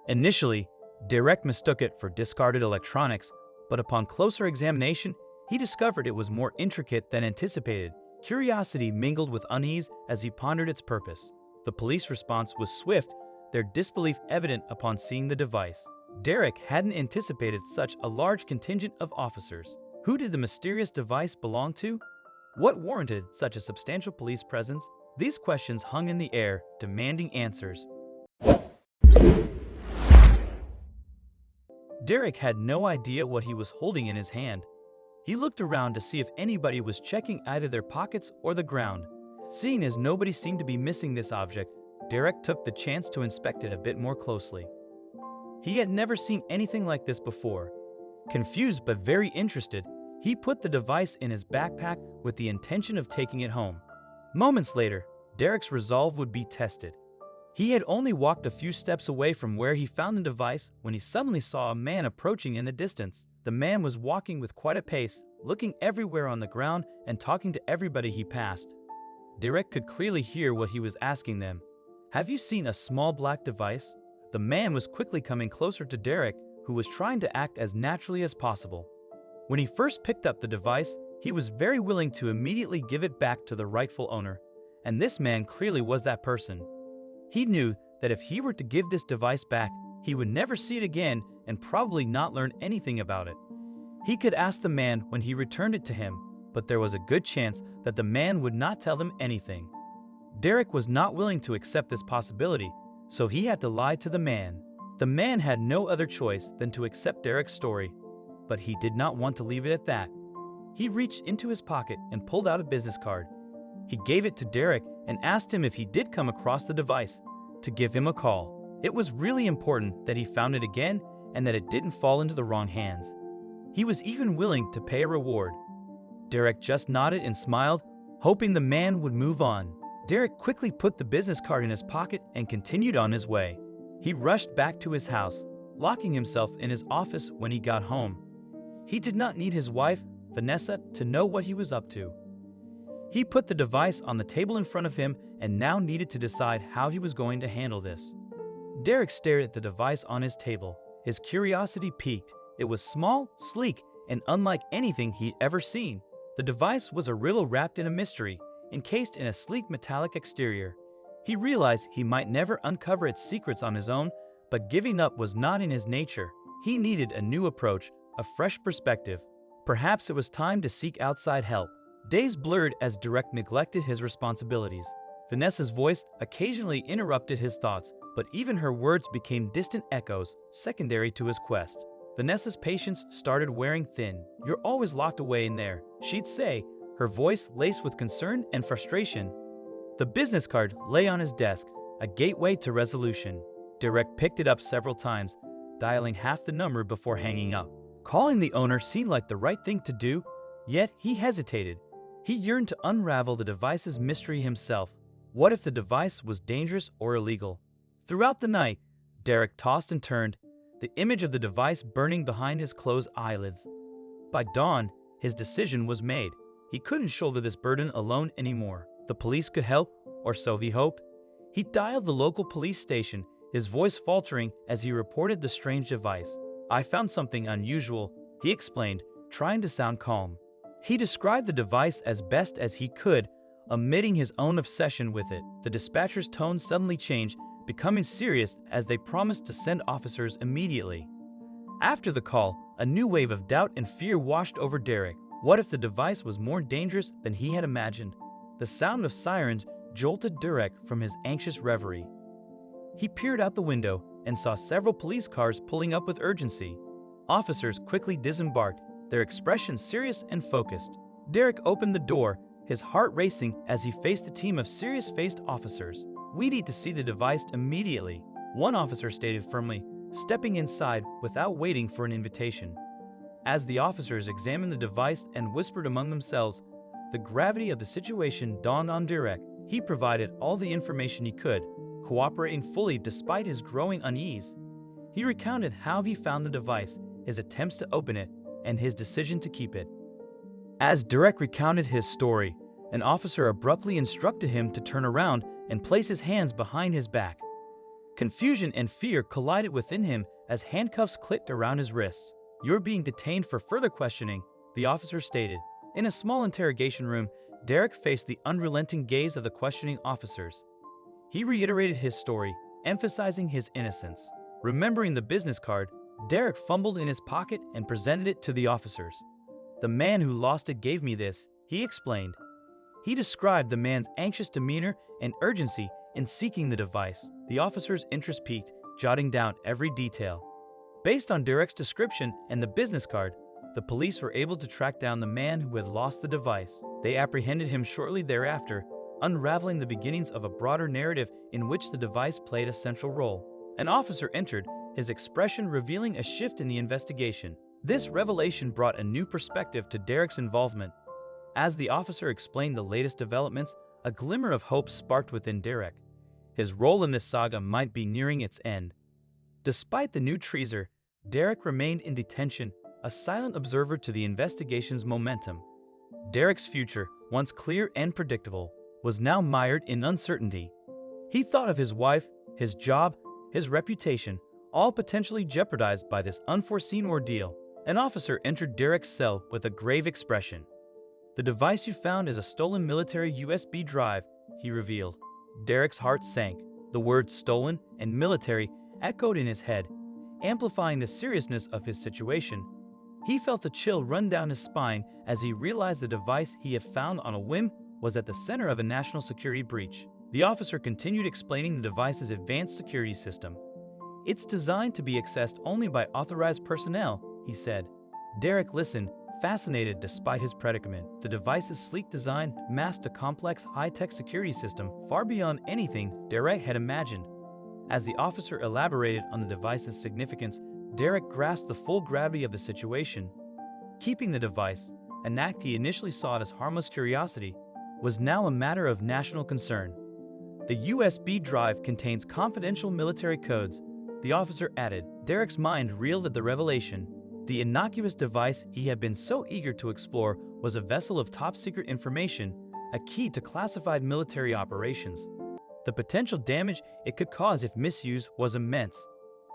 Initially, Derek mistook it for discarded electronics, but upon closer examination, he discovered it was more intricate than anticipated. Curiosity mingled with unease as he pondered its purpose. The police response was swift, their disbelief evident upon seeing the device. Derek hadn't anticipated such a large contingent of officers. Who did the mysterious device belong to? What warranted such a substantial police presence? These questions hung in the air, demanding answers. Derek had no idea what he was holding in his hand. He looked around to see if anybody was checking either their pockets or the ground. Seeing as nobody seemed to be missing this object, Derek took the chance to inspect it a bit more closely. He had never seen anything like this before. Confused but very interested, he put the device in his backpack with the intention of taking it home. Moments later, Derek's resolve would be tested. He had only walked a few steps away from where he found the device when he suddenly saw a man approaching in the distance. The man was walking with quite a pace, looking everywhere on the ground and talking to everybody he passed. Derek could clearly hear what he was asking them. "Have you seen a small black device?" The man was quickly coming closer to Derek, who was trying to act as naturally as possible. When he first picked up the device, he was very willing to immediately give it back to the rightful owner, and this man clearly was that person. He knew that if he were to give this device back, he would never see it again and probably not learn anything about it. He could ask the man when he returned it to him, but there was a good chance that the man would not tell him anything. Derek was not willing to accept this possibility, so he had to lie to the man. The man had no other choice than to accept Derek's story, but he did not want to leave it at that. He reached into his pocket and pulled out a business card. He gave it to Derek and asked him if he did come across the device, to give him a call. It was really important that he found it again and that it didn't fall into the wrong hands. He was even willing to pay a reward. Derek just nodded and smiled, hoping the man would move on. Derek quickly put the business card in his pocket and continued on his way. He rushed back to his house, locking himself in his office when he got home. He did not need his wife, Vanessa, to know what he was up to. He put the device on the table in front of him and now needed to decide how he was going to handle this. Derek stared at the device on his table. His curiosity piqued. It was small, sleek, and unlike anything he'd ever seen. The device was a riddle wrapped in a mystery, encased in a sleek metallic exterior. He realized he might never uncover its secrets on his own, but giving up was not in his nature. He needed a new approach, a fresh perspective. Perhaps it was time to seek outside help. Days blurred as Derek neglected his responsibilities. Vanessa's voice occasionally interrupted his thoughts, but even her words became distant echoes, secondary to his quest. Vanessa's patience started wearing thin. "You're always locked away in there," she'd say, her voice laced with concern and frustration. The business card lay on his desk, a gateway to resolution. Derek picked it up several times, dialing half the number before hanging up. Calling the owner seemed like the right thing to do, yet he hesitated. He yearned to unravel the device's mystery himself. What if the device was dangerous or illegal? Throughout the night, Derek tossed and turned, the image of the device burning behind his closed eyelids. By dawn, his decision was made. He couldn't shoulder this burden alone anymore. The police could help, or so he hoped. He dialed the local police station, his voice faltering as he reported the strange device. "I found something unusual," he explained, trying to sound calm. He described the device as best as he could, omitting his own obsession with it. The dispatcher's tone suddenly changed, becoming serious as they promised to send officers immediately. After the call, a new wave of doubt and fear washed over Derek. What if the device was more dangerous than he had imagined? The sound of sirens jolted Derek from his anxious reverie. He peered out the window and saw several police cars pulling up with urgency. Officers quickly disembarked, their expressions serious and focused. Derek opened the door, his heart racing as he faced the team of serious-faced officers. "We need to see the device immediately," one officer stated firmly, stepping inside without waiting for an invitation. As the officers examined the device and whispered among themselves, the gravity of the situation dawned on Derek. He provided all the information he could, cooperating fully despite his growing unease. He recounted how he found the device, his attempts to open it, and his decision to keep it. As Derek recounted his story, an officer abruptly instructed him to turn around and place his hands behind his back. Confusion and fear collided within him as handcuffs clicked around his wrists. "You're being detained for further questioning," the officer stated. In a small interrogation room, Derek faced the unrelenting gaze of the questioning officers. He reiterated his story, emphasizing his innocence. Remembering the business card, Derek fumbled in his pocket and presented it to the officers. "The man who lost it gave me this," he explained. He described the man's anxious demeanor and urgency in seeking the device. The officer's interest peaked, jotting down every detail. Based on Derek's description and the business card, the police were able to track down the man who had lost the device. They apprehended him shortly thereafter, unraveling the beginnings of a broader narrative in which the device played a central role. An officer entered, his expression revealing a shift in the investigation. This revelation brought a new perspective to Derek's involvement. As the officer explained the latest developments, a glimmer of hope sparked within Derek. His role in this saga might be nearing its end. Despite the new treasure, Derek remained in detention, a silent observer to the investigation's momentum. Derek's future, once clear and predictable, was now mired in uncertainty. He thought of his wife, his job, his reputation, all potentially jeopardized by this unforeseen ordeal. An officer entered Derek's cell with a grave expression. "The device you found is a stolen military USB drive," he revealed. Derek's heart sank. The words "stolen" and "military" echoed in his head, amplifying the seriousness of his situation. He felt a chill run down his spine as he realized the device he had found on a whim was at the center of a national security breach. The officer continued explaining the device's advanced security system. "It's designed to be accessed only by authorized personnel," he said. Derek listened, fascinated despite his predicament. The device's sleek design masked a complex, high-tech security system far beyond anything Derek had imagined. As the officer elaborated on the device's significance, Derek grasped the full gravity of the situation. Keeping the device, an act he initially saw as harmless curiosity, was now a matter of national concern. "The USB drive contains confidential military codes," the officer added. Derek's mind reeled at the revelation. The innocuous device he had been so eager to explore was a vessel of top-secret information, a key to classified military operations. The potential damage it could cause if misused was immense.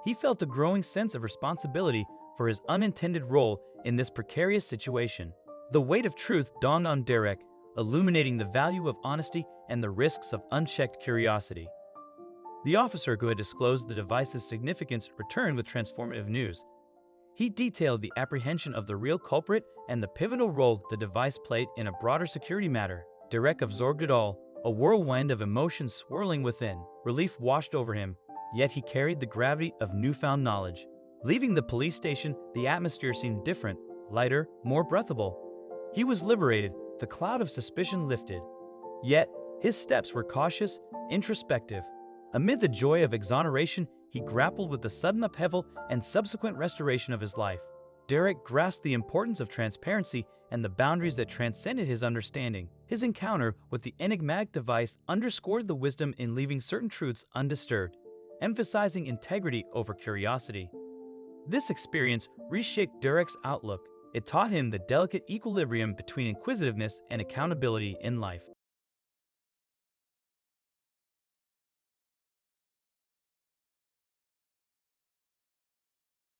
He felt a growing sense of responsibility for his unintended role in this precarious situation. The weight of truth dawned on Derek, illuminating the value of honesty and the risks of unchecked curiosity. The officer who had disclosed the device's significance returned with transformative news. He detailed the apprehension of the real culprit and the pivotal role the device played in a broader security matter. Derek absorbed it all, a whirlwind of emotions swirling within. Relief washed over him, yet he carried the gravity of newfound knowledge. Leaving the police station, the atmosphere seemed different, lighter, more breathable. He was liberated, the cloud of suspicion lifted. Yet, his steps were cautious, introspective. Amid the joy of exoneration, he grappled with the sudden upheaval and subsequent restoration of his life. Derek grasped the importance of transparency and the boundaries that transcended his understanding. His encounter with the enigmatic device underscored the wisdom in leaving certain truths undisturbed, emphasizing integrity over curiosity. This experience reshaped Derek's outlook. It taught him the delicate equilibrium between inquisitiveness and accountability in life.